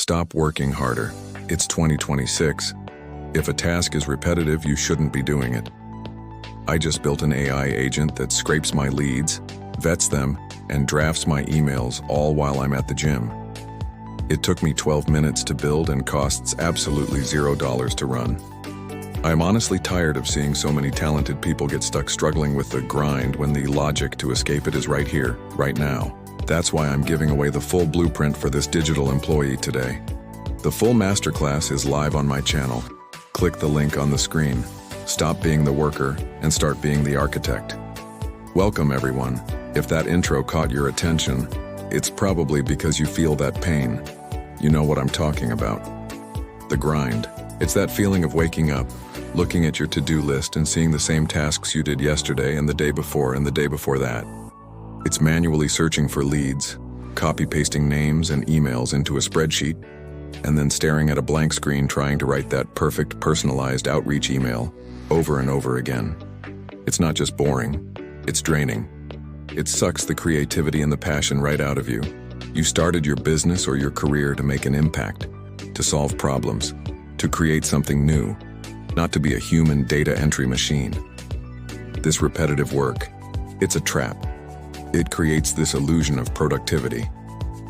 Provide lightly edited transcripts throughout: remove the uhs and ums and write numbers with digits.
Stop working harder. It's 2026. If a task is repetitive, you shouldn't be doing it. I just built an AI agent that scrapes my leads, vets them, and drafts my emails all while I'm at the gym. It took me 12 minutes to build and costs absolutely $0 to run. I'm honestly tired of seeing so many talented people get stuck struggling with the grind when the logic to escape it is right here, right now. That's why I'm giving away the full blueprint for this digital employee today. The full masterclass is live on my channel. Click the link on the screen. Stop being the worker and start being the architect. Welcome, everyone. If that intro caught your attention, it's probably because you feel that pain. You know what I'm talking about. The grind. It's that feeling of waking up, looking at your to-do list and seeing the same tasks you did yesterday and the day before and the day before that. It's manually searching for leads, copy-pasting names and emails into a spreadsheet, and then staring at a blank screen trying to write that perfect personalized outreach email over and over again. It's not just boring, it's draining. It sucks the creativity and the passion right out of you. You started your business or your career to make an impact, to solve problems, to create something new, not to be a human data entry machine. This repetitive work, it's a trap. It creates this illusion of productivity.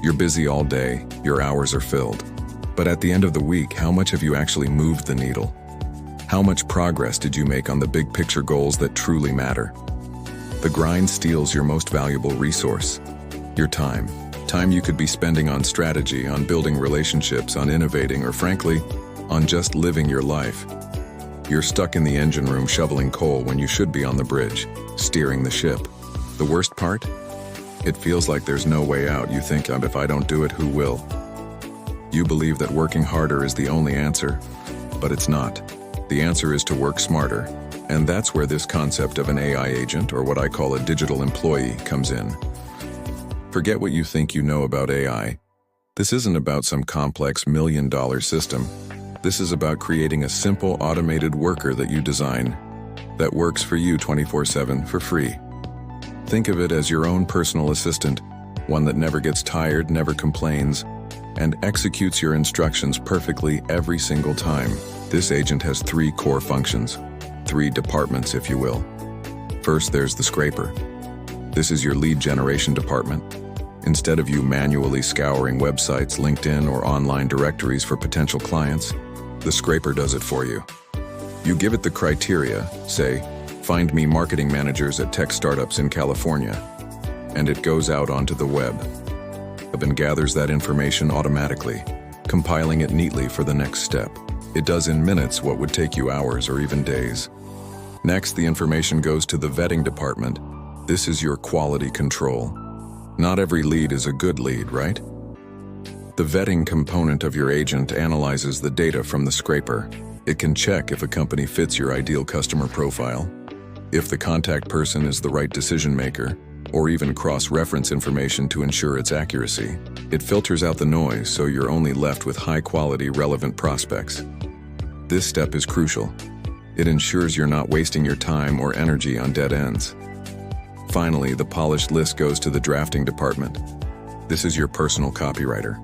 You're busy all day, your hours are filled. But at the end of the week, how much have you actually moved the needle? How much progress did you make on the big picture goals that truly matter? The grind steals your most valuable resource, your time. Time you could be spending on strategy, on building relationships, on innovating, or frankly, on just living your life. You're stuck in the engine room shoveling coal when you should be on the bridge, steering the ship. The worst part? It feels like there's no way out. You think, if I don't do it, who will? You believe that working harder is the only answer, but it's not. The answer is to work smarter, and that's where this concept of an AI agent, or what I call a digital employee, comes in. Forget what you think you know about AI. This isn't about some complex million-dollar system. This is about creating a simple automated worker that you design, that works for you 24/7 for free. Think of it as your own personal assistant, one that never gets tired, never complains, and executes your instructions perfectly every single time. This agent has 3 core functions, 3 departments, if you will. First, there's the scraper. This is your lead generation department. Instead of you manually scouring websites, LinkedIn, or online directories for potential clients, the scraper does it for you. You give it the criteria, say, find me marketing managers at tech startups in California, and it goes out onto the web and gathers that information automatically, compiling it neatly for the next step. It does in minutes what would take you hours or even days. Next, the information goes to the vetting department. This is your quality control. Not every lead is a good lead, right? The vetting component of your agent analyzes the data from the scraper. It can check if a company fits your ideal customer profile, if the contact person is the right decision maker, or even cross-reference information to ensure its accuracy. It filters out the noise, so you're only left with high-quality, relevant prospects. This step is crucial. It ensures you're not wasting your time or energy on dead ends. Finally, the polished list goes to the drafting department. This is your personal copywriter.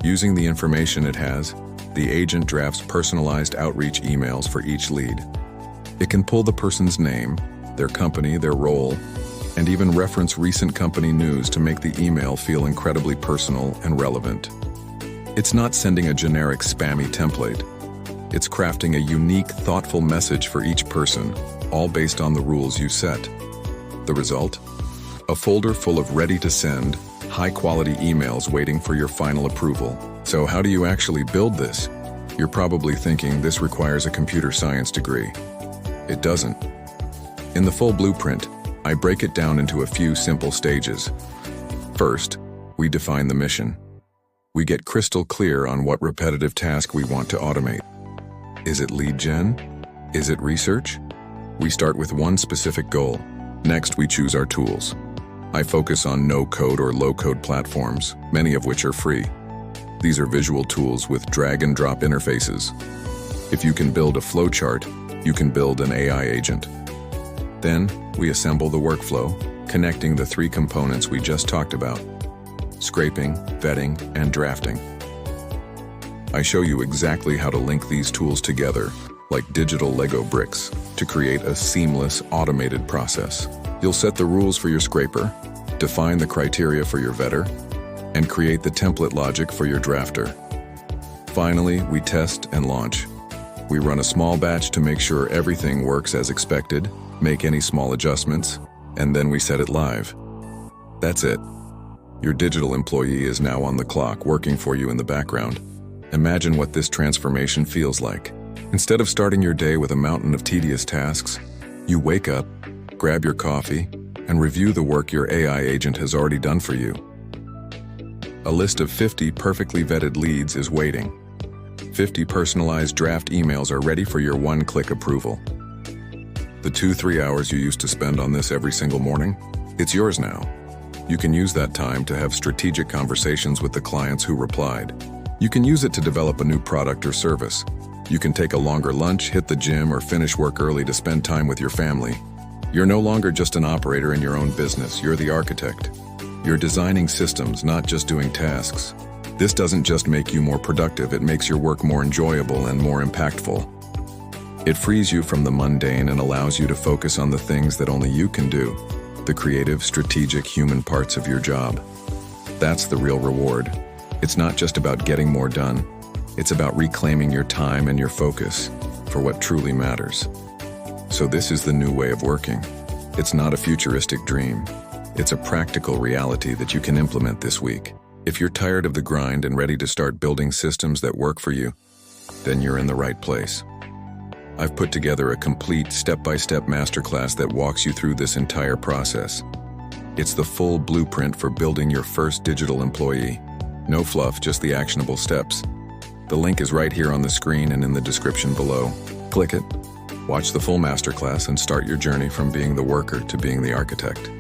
Using the information it has, the agent drafts personalized outreach emails for each lead. It can pull the person's name, their company, their role, and even reference recent company news to make the email feel incredibly personal and relevant. It's not sending a generic spammy template. It's crafting a unique, thoughtful message for each person, all based on the rules you set. The result? A folder full of ready-to-send, high-quality emails waiting for your final approval. So how do you actually build this? You're probably thinking this requires a computer science degree. It doesn't. In the full blueprint, I break it down into a few simple stages. First, we define the mission. We get crystal clear on what repetitive task we want to automate. Is it lead gen? Is it research? We start with one specific goal. Next, we choose our tools. I focus on no-code or low-code platforms, many of which are free. These are visual tools with drag-and-drop interfaces. If you can build a flowchart, you can build an AI agent. Then, we assemble the workflow, connecting the 3 components we just talked about: scraping, vetting, and drafting. I show you exactly how to link these tools together, like digital Lego bricks, to create a seamless, automated process. You'll set the rules for your scraper, define the criteria for your vetter, and create the template logic for your drafter. Finally, we test and launch. We run a small batch to make sure everything works as expected, make any small adjustments, and then we set it live. That's it. Your digital employee is now on the clock, working for you in the background. Imagine what this transformation feels like. Instead of starting your day with a mountain of tedious tasks, you wake up, grab your coffee, and review the work your AI agent has already done for you. A list of 50 perfectly vetted leads is waiting. 50 personalized draft emails are ready for your one-click approval. The 2-3 hours you used to spend on this every single morning, it's yours now. You can use that time to have strategic conversations with the clients who replied. You can use it to develop a new product or service. You can take a longer lunch, hit the gym, or finish work early to spend time with your family. You're no longer just an operator in your own business, you're the architect. You're designing systems, not just doing tasks. This doesn't just make you more productive, it makes your work more enjoyable and more impactful. It frees you from the mundane and allows you to focus on the things that only you can do, the creative, strategic, human parts of your job. That's the real reward. It's not just about getting more done. It's about reclaiming your time and your focus for what truly matters. So this is the new way of working. It's not a futuristic dream. It's a practical reality that you can implement this week. If you're tired of the grind and ready to start building systems that work for you, then you're in the right place. I've put together a complete step-by-step masterclass that walks you through this entire process. It's the full blueprint for building your first digital employee. No fluff, just the actionable steps. The link is right here on the screen and in the description below. Click it, watch the full masterclass, and start your journey from being the worker to being the architect.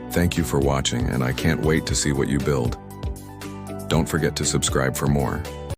Thank you for watching, and I can't wait to see what you build. Don't forget to subscribe for more.